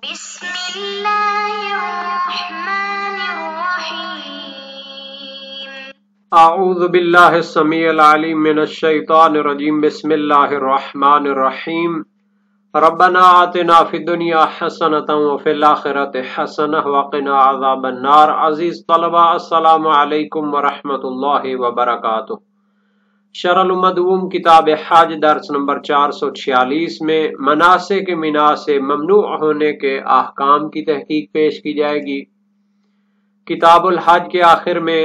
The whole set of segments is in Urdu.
بسم الله الرحمن الرحيم اعوذ باللہ السمیع العلیم من الشیطان الرجیم بسم اللہ الرحمن الرحیم ربنا آتنا فی الدنیا حسنۃ وفی الآخرۃ حسنۃ وقنا عذاب النار۔ عزیز طلبہ السلام علیکم ورحمۃ اللہ وبرکاتہ۔ شرح المدوم کتاب حج درس نمبر 446 میں مناسک مینا سے ممنوع ہونے کے احکام کی تحقیق پیش کی جائے گی۔ کتاب الحج کے آخر میں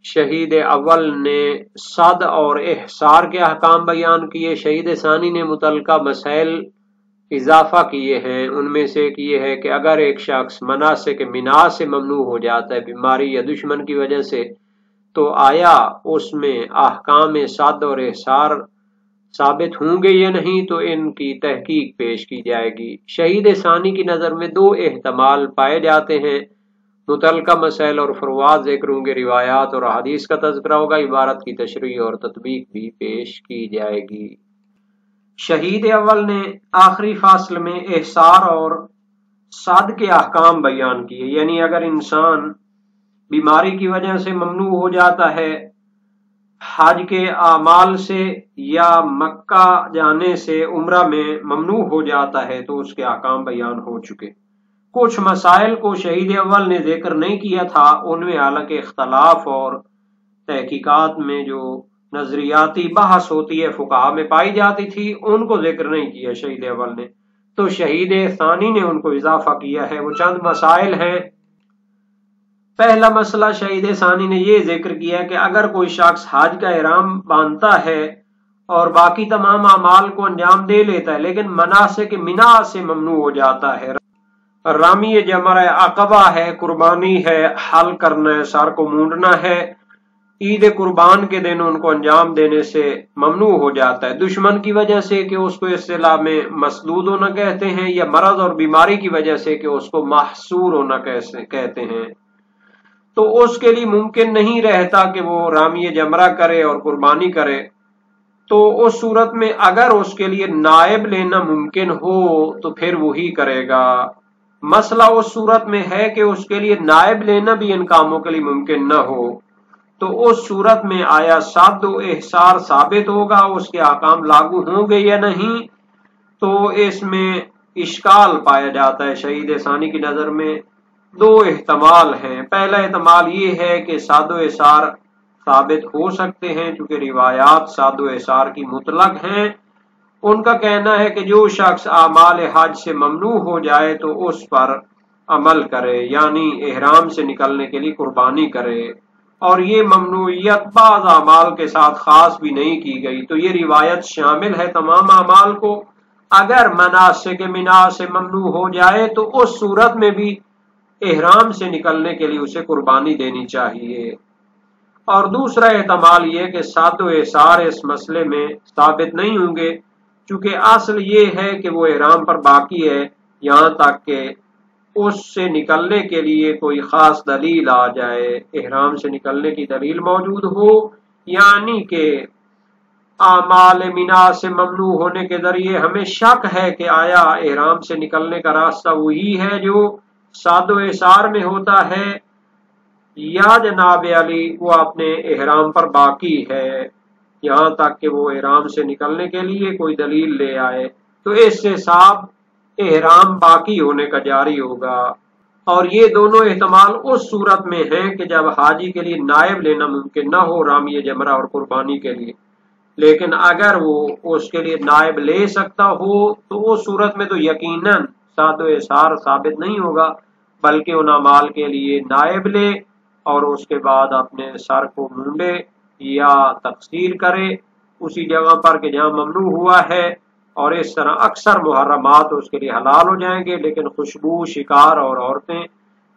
شہید اول نے صد اور احصار کے احکام بیان کیے۔ شہید ثانی نے متعلقہ مسائل اضافہ کیے ہیں۔ ان میں سے ایک یہ ہے کہ اگر ایک شخص مناسک مینا سے ممنوع ہو جاتا ہے بیماری یا دشمن کی وجہ سے، تو آیا اس میں احکام صد اور احصار ثابت ہوں گے یا نہیں، تو ان کی تحقیق پیش کی جائے گی۔ شہید ثانی کی نظر میں دو احتمال پائے جاتے ہیں۔ متعلقہ مسائل اور فروعات ذکر ہوں گے، روایات اور احادیث کا تذکرہ ہوگا، عبارت کی تشریح اور تطبیق بھی پیش کی جائے گی۔ شہید اول نے آخری فصل میں احصار اور صد کے احکام بیان کیے، یعنی اگر انسان بیماری کی وجہ سے ممنوع ہو جاتا ہے حج کے اعمال سے، یا مکہ جانے سے عمرہ میں ممنوع ہو جاتا ہے، تو اس کے احکام بیان ہو چکے۔ کچھ مسائل کو شہید اول نے ذکر نہیں کیا تھا، ان میں حالانکہ اختلاف اور تحقیقات میں جو نظریاتی بحث ہوتی ہے فقہا میں پائی جاتی تھی، ان کو ذکر نہیں کیا شہید اول نے، تو شہید ثانی نے ان کو اضافہ کیا ہے۔ وہ چند مسائل ہیں۔ پہلا مسئلہ شہید ثانی نے یہ ذکر کیا کہ اگر کوئی شخص حج کا احرام باندھتا ہے اور باقی تمام اعمال کو انجام دے لیتا ہے، لیکن مناسک مینا سے ممنوع ہو جاتا ہے، رامی جمرہ عقبہ ہے، قربانی ہے، حل کرنا ہے، سر کو مونڈنا ہے، عید قربان کے دن ان کو انجام دینے سے ممنوع ہو جاتا ہے، دشمن کی وجہ سے کہ اس کو اصطلاح میں مسلود ہونا کہتے ہیں، یا مرض اور بیماری کی وجہ سے کہ اس کو محصور ہونا کہتے ہیں، تو اس کے لیے ممکن نہیں رہتا کہ وہ رامی جمرہ کرے اور قربانی کرے۔ تو اس صورت میں اگر اس کے لیے نائب لینا ممکن ہو تو پھر وہی کرے گا۔ مسئلہ اس صورت میں ہے کہ اس کے لیے نائب لینا بھی ان کاموں کے لیے ممکن نہ ہو، تو اس صورت میں آیا صد و احصار ثابت ہوگا، اس کے احکام لاگو ہوں گے یا نہیں، تو اس میں اشکال پایا جاتا ہے۔ شہید ثانی کی نظر میں دو احتمال ہیں۔ پہلا احتمال یہ ہے کہ صد و احصار ثابت ہو سکتے ہیں، چونکہ روایات صد و احصار کی مطلق ہیں۔ ان کا کہنا ہے کہ جو شخص اعمال حج سے ممنوع ہو جائے تو اس پر عمل کرے، یعنی احرام سے نکلنے کے لیے قربانی کرے، اور یہ ممنوعیت بعض اعمال کے ساتھ خاص بھی نہیں کی گئی، تو یہ روایت شامل ہے تمام اعمال کو۔ اگر مناسک مینا سے ممنوع ہو جائے تو اس صورت میں بھی احرام سے نکلنے کے لیے اسے قربانی دینی چاہیے۔ اور دوسرا احتمال یہ کہ صد و احصار اس مسئلے میں ثابت نہیں ہوں گے، چونکہ اصل یہ ہے کہ وہ احرام پر باقی ہے یہاں تک کہ اس سے نکلنے کے لیے کوئی خاص دلیل آ جائے، احرام سے نکلنے کی دلیل موجود ہو، یعنی کہ اعمال مینا سے ممنوع ہونے کے ذریعے ہمیں شک ہے کہ آیا احرام سے نکلنے کا راستہ وہی ہے جو صد و احصار میں ہوتا ہے، یا جناب علی وہ اپنے احرام پر باقی ہے یہاں تک کہ وہ احرام سے نکلنے کے لیے کوئی دلیل لے آئے، تو اس سے صاحب احرام باقی ہونے کا جاری ہوگا۔ اور یہ دونوں احتمال اس صورت میں ہیں کہ جب حاجی کے لیے نائب لینا ممکن نہ ہو رامی جمرہ اور قربانی کے لیے، لیکن اگر وہ اس کے لیے نائب لے سکتا ہو تو اس صورت میں تو یقیناً صد و احصار ثابت نہیں ہوگا، بلکہ ان اعمال کے لیے نائب لے اور اس کے بعد اپنے سر کو مونڈے یا تقصیر کرے اسی جگہ پر کہ جہاں ممنوع ہوا ہے، اور اس طرح اکثر محرمات اس کے لیے حلال ہو جائیں گے، لیکن خوشبو، شکار اور عورتیں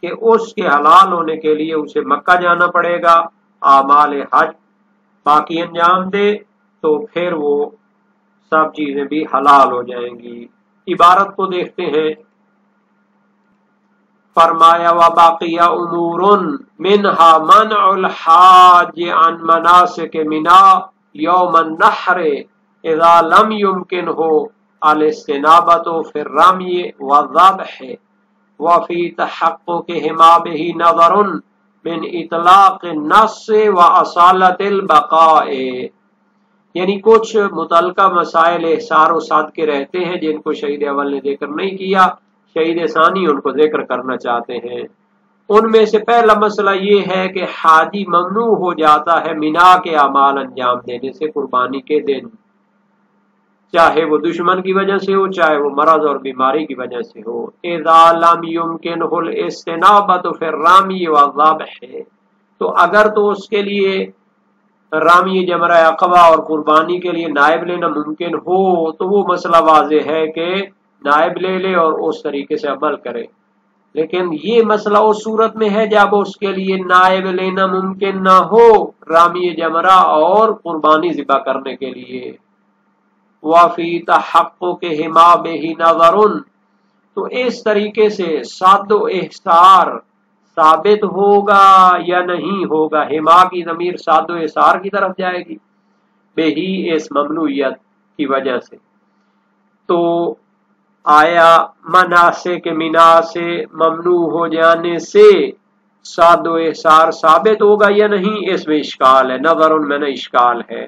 کہ اس کے حلال ہونے کے لیے اسے مکہ جانا پڑے گا، اعمال حج باقی انجام دے، تو پھر وہ سب چیزیں بھی حلال ہو جائیں گی۔ عبارت کو دیکھتے ہیں۔ فرمایا وَبَقِيَ أُمُورٌ مِنْهَا مَنْعُ الْحَاجِّ عَنْ مَنَاسِكِ مِنَا يَوْمَ النَّحْرِ إِذَا لَمْ يُمْكِنْهُ الاستنابۃ فی الرمی والذبح وفی تحققہما بہ نظر من اطلاق النص واصالۃ البقاء، یعنی کچھ متعلقہ مسائل احصار و صد کے رہتے ہیں جن کو شہید اول نے ذکر نہیں کیا، شہید ثانی ان کو ذکر کرنا چاہتے ہیں۔ ان میں سے پہلا مسئلہ یہ ہے کہ حاجی ممنوع ہو جاتا ہے مینا کے اعمال انجام دینے سے قربانی کے دن، چاہے وہ دشمن کی وجہ سے ہو، چاہے وہ مرض اور بیماری کی وجہ سے ہو۔ اذا لم يمكنه الاستنابۃ فی الرمی والذبح، تو اگر تو اس کے لیے رامی جمرہ عقبہ اور قربانی کے لیے نائب لینا ممکن ہو تو وہ مسئلہ واضح ہے کہ نائب لے لے اور اس طریقے سے عمل کرے، لیکن یہ مسئلہ اس صورت میں ہے جب اس کے لیے نائب لینا ممکن نہ ہو رامی جمرہ اور قربانی ذبح کرنے کے لیے۔ وفی تحققہما بہ نظر، تو اس طریقے سے صد و احصار ثابت ہوگا یا نہیں ہوگا، ہما کی ضمیر صد و احصار کی طرف جائے گی، بہی اس ممنوعیت کی وجہ سے۔ تو آیا مناسک مینا سے ممنوع ہو جانے سے صد و احصار ثابت ہوگا یا نہیں، اس میں اشکال ہے، نظر میں نے اشکال ہے۔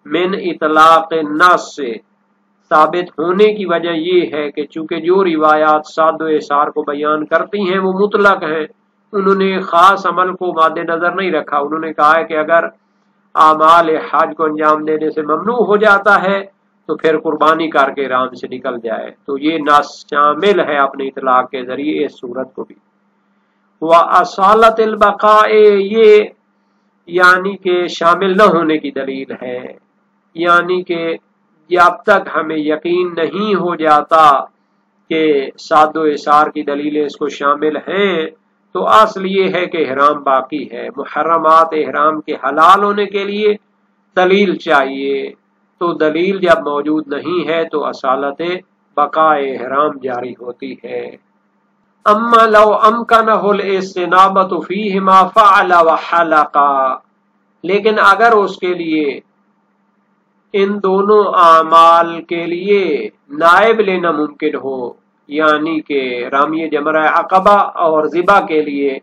من اطلاق النص سے ثابت ہونے کی وجہ یہ ہے کہ چونکہ جو روایات صد و احصار کو بیان کرتی ہیں وہ مطلق ہیں، انہوں نے خاص عمل کو مد نظر نہیں رکھا، انہوں نے کہا ہے کہ اگر اعمال حج کو انجام دینے سے ممنوع ہو جاتا ہے تو پھر قربانی کر کے احرام سے نکل جائے، تو یہ نص شامل ہے اپنے اطلاق کے ذریعے اس صورت کو بھی۔ وَأَصَالَةِ الْبَقَاءِ، یہ یعنی کہ شامل نہ ہونے کی دلیل ہے، یعنی کہ جب تک ہمیں یقین نہیں ہو جاتا کہ صد و احصار کی دلیلیں اس کو شامل ہیں تو اصل یہ ہے کہ احرام باقی ہے۔ محرمات احرام کے حلال ہونے کے لیے دلیل چاہیے، تو دلیل جب موجود نہیں ہے تو اصالت بقاء احرام جاری ہوتی ہے۔ اما لو امکنہ الاستنابۃ فیہما فعل وحلق، لیکن اگر اس کے لیے ان دونوں اعمال کے لیے نائب لینا ممکن ہو، یعنی کہ رامی جمرہ عقبہ اور ذبح کے لیے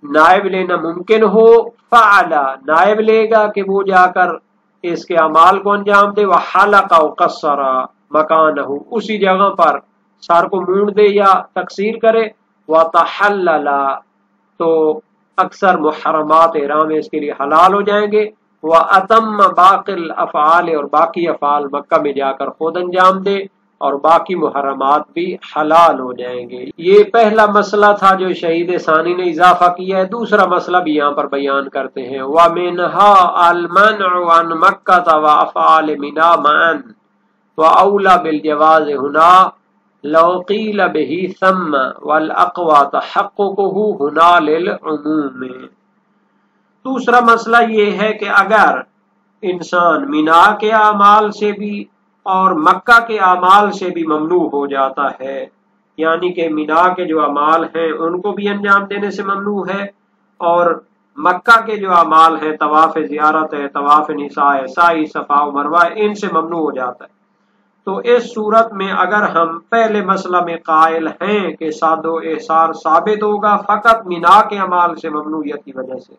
نائب لینا ممکن ہو، فعل نائب لے گا کہ وہ جا کر اس کے اعمال کو انجام دے، وحلق و قصر مکانہ، اسی جگہ پر سر کو مونڈ دے یا تقصیر کرے، وتحلل، تو اکثر محرمات احرام اس کے لیے حلال ہو جائیں گے، واتم باقی الافعال، اور باقی افعال مکہ میں جا کر خود انجام دے اور باقی محرمات بھی حلال ہو جائیں گے۔ یہ پہلا مسئلہ تھا جو شہید ثانی نے اضافہ کیا ہے، دوسرا مسئلہ بھی یہاں پر بیان کرتے ہیں۔ وَمِنْهَا الْمَنْعُ عَنْ مَكَّةَ وَأَفْعَالِ مِنَا مَعًا وَأَوْلَى بِالْجَوَازِ هُنَا لَوْ قِيلَ بِهِ ثَمَّ وَالْأَقْوَى تَحَقُّقُهُ هُنَا لِلْعُمُومِ۔ دوسرا مسئلہ یہ ہے کہ اگر انسان مینا کے اعمال سے بھی اور مکہ کے اعمال سے بھی ممنوع ہو جاتا ہے، یعنی کہ مینا کے جو اعمال ہیں ان کو بھی انجام دینے سے ممنوع ہے، اور مکہ کے جو اعمال ہیں طواف زیارت ہے، طواف نساء ہے، سعی صفا و مروہ، ان سے ممنوع ہو جاتا ہے۔ تو اس صورت میں اگر ہم پہلے مسئلہ میں قائل ہیں کہ صد و احصار ثابت ہوگا فقط مینا کے اعمال سے ممنوعیت کی وجہ سے،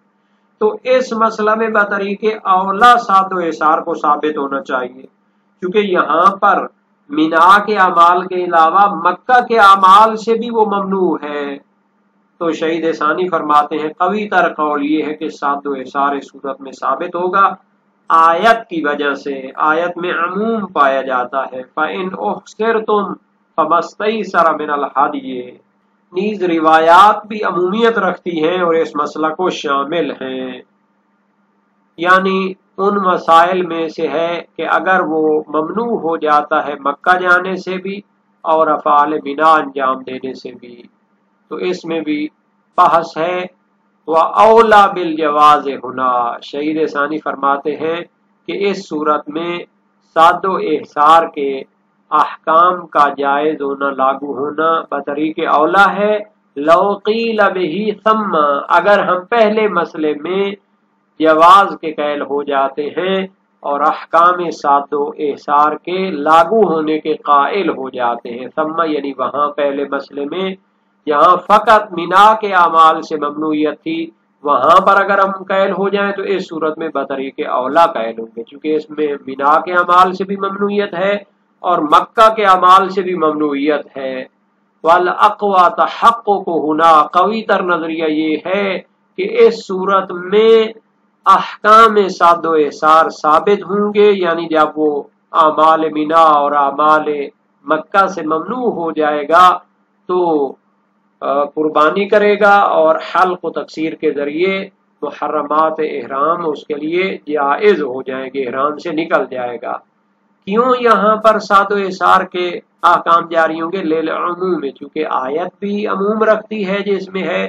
تو اس مسئلہ میں بطریق اولا صد و احصار کو ثابت ہونا چاہیے، کیونکہ یہاں پر مینا کے اعمال کے علاوہ مکہ کے اعمال سے بھی وہ ممنوع ہے۔ تو شہید ثانی فرماتے ہیں قوی تر قول یہ ہے کہ صد و احصار اس صورت میں ثابت ہوگا، آیت کی وجہ سے، آیت میں عموم پایا جاتا ہے۔ فَإِنْ أُحْصِرْتُمْ فَمَا اسْتَيْسَرَ مِنَ الْهَدْيِ، نیز روایات بھی عمومیت رکھتی ہیں اور اس مسئلہ کو شامل ہیں، یعنی ان مسائل میں سے ہے کہ اگر وہ ممنوع ہو جاتا ہے مکہ جانے سے بھی اور افعال مینا انجام دینے سے بھی، تو اس میں بھی بحث ہے۔ وَأَوْلَى بِالْجَوَازِ هُنَا، شہید ثانی فرماتے ہیں کہ اس صورت میں صد و احصار کے احکام کا جائز ہونا، لاگو ہونا بطریق اولا ہے۔ لَوْ قِيلَ بِهِ ثَمَّ، اگر ہم پہلے مسئلے میں جواز کے قائل ہو جاتے ہیں اور احکام صاد و احصار کے لاگو ہونے کے قائل ہو جاتے ہیں۔ ثم یعنی وہاں پہلے مسئلے میں جہاں فقط مینا کے اعمال سے ممنوعیت تھی، وہاں پر اگر ہم قائل ہو جائیں تو اس صورت میں بطریق اولا قائل ہوں گے، چونکہ اس میں مینا کے اعمال سے بھی ممنوعیت ہے اور مکہ کے اعمال سے بھی ممنوعیت ہے۔ والاقوى تحقق ہونا، قوی تر نظریہ یہ ہے کہ اس صورت میں احکام صاد و احصار ثابت ہوں گے، یعنی جب وہ اعمال مینا اور اعمال مکہ سے ممنوع ہو جائے گا تو قربانی کرے گا اور حلق و تقصیر کے ذریعے محرمات احرام اس کے لیے جائز ہو جائیں گے، احرام سے نکل جائے گا۔ کیوں یہاں پر صاد و احصار کے احکام جاری ہوں گے؟ للعموم میں، چونکہ آیت بھی عموم رکھتی ہے جس میں ہے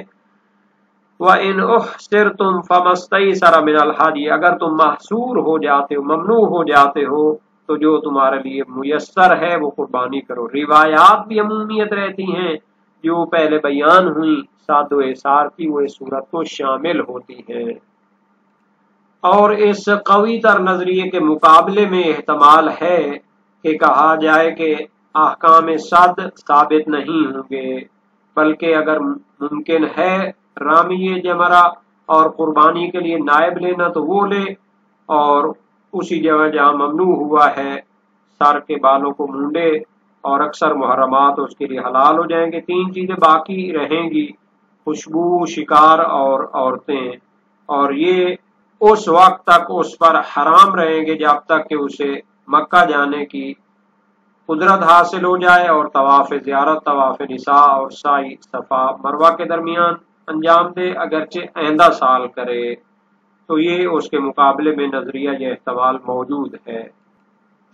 وَإِنْ أُحْصِرْتُمْ فَمَا اسْتَيْسَرَ مِنَ الْهَدْيِ، اگر تم محصور ہو جاتے ہو، ممنوع ہو جاتے ہو تو جو تمہارے لیے میسر ہے وہ قربانی کرو۔ روایات بھی عمومیت رہتی ہیں جو پہلے بیان ہوئی صاد و احصار کی، وہ اس صورت کو شامل ہوتی ہیں۔ اور اس قوی تر نظریے کے مقابلے میں احتمال ہے کہ کہا جائے کہ احکام صد ثابت نہیں ہوں گے، بلکہ اگر ممکن ہے رامی جمرہ اور قربانی کے لیے نائب لینا تو وہ لے، اور اسی جگہ جہاں ممنوع ہوا ہے سر کے بالوں کو مونڈے، اور اکثر محرمات اس کے لیے حلال ہو جائیں گے۔ تین چیزیں باقی رہیں گی، خوشبو، شکار اور عورتیں، اور یہ اس وقت تک اس پر حرام رہیں گے جب تک کہ اسے مکہ جانے کی قدرت حاصل ہو جائے اور طواف زیارت، طواف نساء اور سعی صفا مروہ کے درمیان انجام دے، اگرچہ آئندہ سال کرے۔ تو یہ اس کے مقابلے میں نظریہ یہ احتمال موجود ہے۔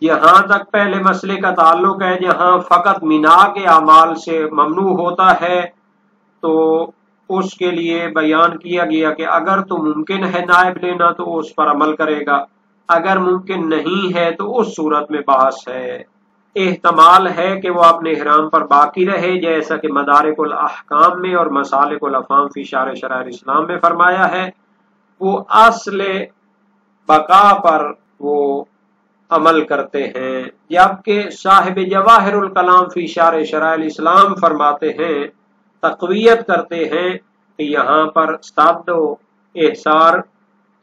یہاں تک پہلے مسئلے کا تعلق ہے جہاں فقط مینا کے اعمال سے ممنوع ہوتا ہے، تو اس کے لیے بیان کیا گیا کہ اگر تو ممکن ہے نائب لینا تو اس پر عمل کرے گا، اگر ممکن نہیں ہے تو اس صورت میں بحث ہے۔ احتمال ہے کہ وہ اپنے احرام پر باقی رہے، جیسا کہ مدارک الاحکام میں اور مسالک الافہام فی شرح شرائع الاسلام میں فرمایا ہے، وہ اصل بقا پر وہ عمل کرتے ہیں، جبکہ صاحب جواہر الکلام فی شرح شرائع الاسلام فرماتے ہیں، تقویت کرتے ہیں کہ یہاں پر صد و احصار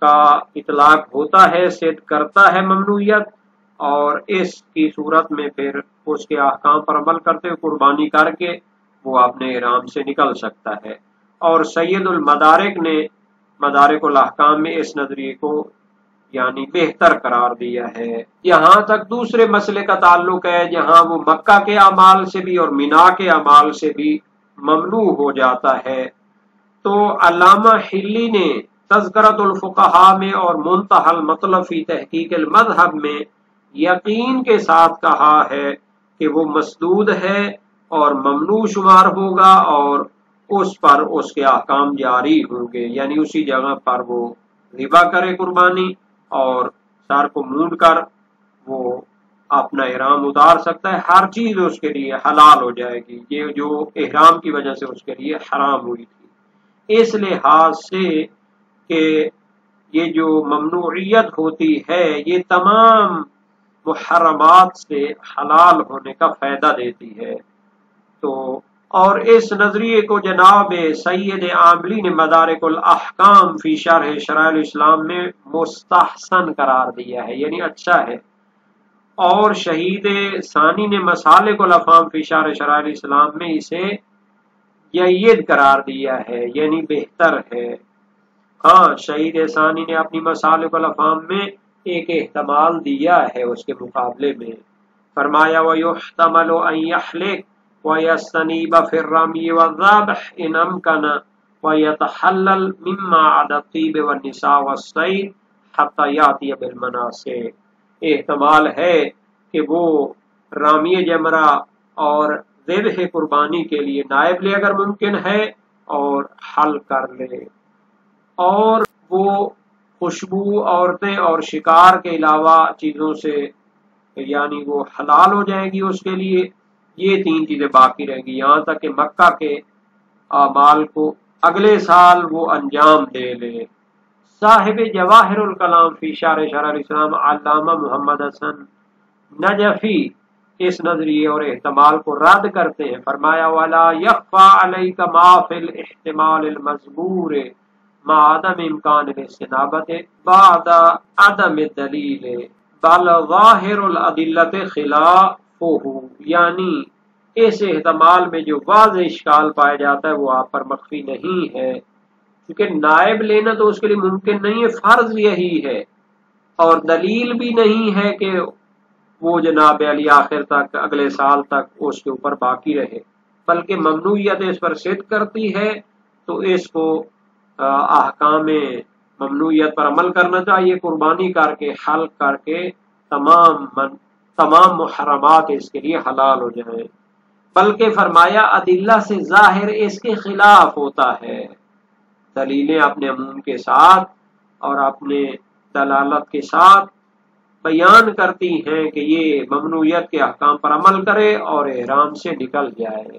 کا اطلاق ہوتا ہے، صد کرتا ہے ممنوعیت، اور اس کی صورت میں پھر اس کے احکام پر عمل کرتے ہوئے قربانی کر کے وہ اپنے احرام سے نکل سکتا ہے۔ اور سید المدارک نے مدارک الاحکام میں اس نظریے کو یعنی بہتر قرار دیا ہے۔ یہاں تک دوسرے مسئلے کا تعلق ہے جہاں وہ مکہ کے اعمال سے بھی اور مینا کے اعمال سے بھی ممنوع ہو جاتا ہے، تو علامہ حلی نے تذکرۃ الفقہاء میں اور منتہی المطلب فی تحقیق المذہب میں یقین کے ساتھ کہا ہے کہ وہ مسدود ہے اور ممنوع شمار ہوگا، اور اس پر اس کے احکام جاری ہوں گے، یعنی اسی جگہ پر وہ ذبح کرے قربانی اور سر کو مونڈ کر وہ اپنا احرام اتار سکتا ہے، ہر چیز اس کے لیے حلال ہو جائے گی، یہ جو احرام کی وجہ سے اس کے لیے حرام ہوئی تھی۔ اس لحاظ سے کہ یہ جو ممنوعیت ہوتی ہے یہ تمام محرمات سے حلال ہونے کا فائدہ دیتی ہے۔ تو اور اس نظریے کو جناب سید عاملی نے مدارک الاحکام فی شرح شرائع الاسلام میں مستحسن قرار دیا ہے، یعنی اچھا ہے، اور شہید ثانی نے مسالک الافہام فی شرح شرائع الاسلام میں اسے جید قرار دیا ہے، یعنی بہتر ہے۔ ہاں، شہید ثانی نے اپنی مسالک الافہام میں ایک احتمال دیا ہے اس کے مقابلے میں، فرمایا وَيُحْتَمَلُ أَن يَحْلِقَ وَيَسْتَنِيبَ فِي الرَّمْيِ وَالذَّبْحِ إِنْ أَمْكَنَ وَيَتَحَلَّلْ مِمَّا عَدَى الطِّيبِ وَالنِّسَاءِ وَالصَّيْدِ حَتَّى يَأْتِيَ بِالْمَنَاسِكِ، احتمال ہے کہ وہ رامی جمرہ اور ذبح قربانی کے لیے نائب لے اگر ممکن ہے، اور حل کر لے، اور وہ خوشبو، عورتیں اور شکار کے علاوہ چیزوں سے یعنی وہ حلال ہو جائیں گی اس کے لیے۔ یہ تین چیزیں باقی رہیں گی یہاں تک کہ مکہ کے اعمال کو اگلے سال وہ انجام دے لے۔ صاحب جواہر الکلام فی شرح الاسلام علامہ محمد حسن نجفی اس نظریے اور احتمال کو رد کرتے ہیں. فرمایا ولا یخفى علیک ما فی الاحتمال المذکور مع عدم امکان الاستنابت بعد عدم الدلیل بل ظاہر الادلۃ خلافہ، یعنی اس احتمال میں جو واضح اشکال پایا جاتا ہے وہ آپ پر مخفی نہیں ہے، کیونکہ نائب لینا تو اس کے لیے ممکن نہیں ہے، فرض یہی ہے، اور دلیل بھی نہیں ہے کہ وہ جناب علی آخر تک اگلے سال تک اس کے اوپر باقی رہے، بلکہ ممنوعیت اس پر صدق کرتی ہے، تو اس کو احکام ممنوعیت پر عمل کرنا چاہیے، قربانی کر کے حلق کر کے تمام محرمات اس کے لیے حلال ہو جائیں. بلکہ فرمایا ادلہ سے ظاہر اس کے خلاف ہوتا ہے، دلیلیں اپنے عموم کے ساتھ اور اپنے دلالت کے ساتھ بیان کرتی ہیں کہ یہ ممنوعیت کے احکام پر عمل کرے اور احرام سے نکل جائے.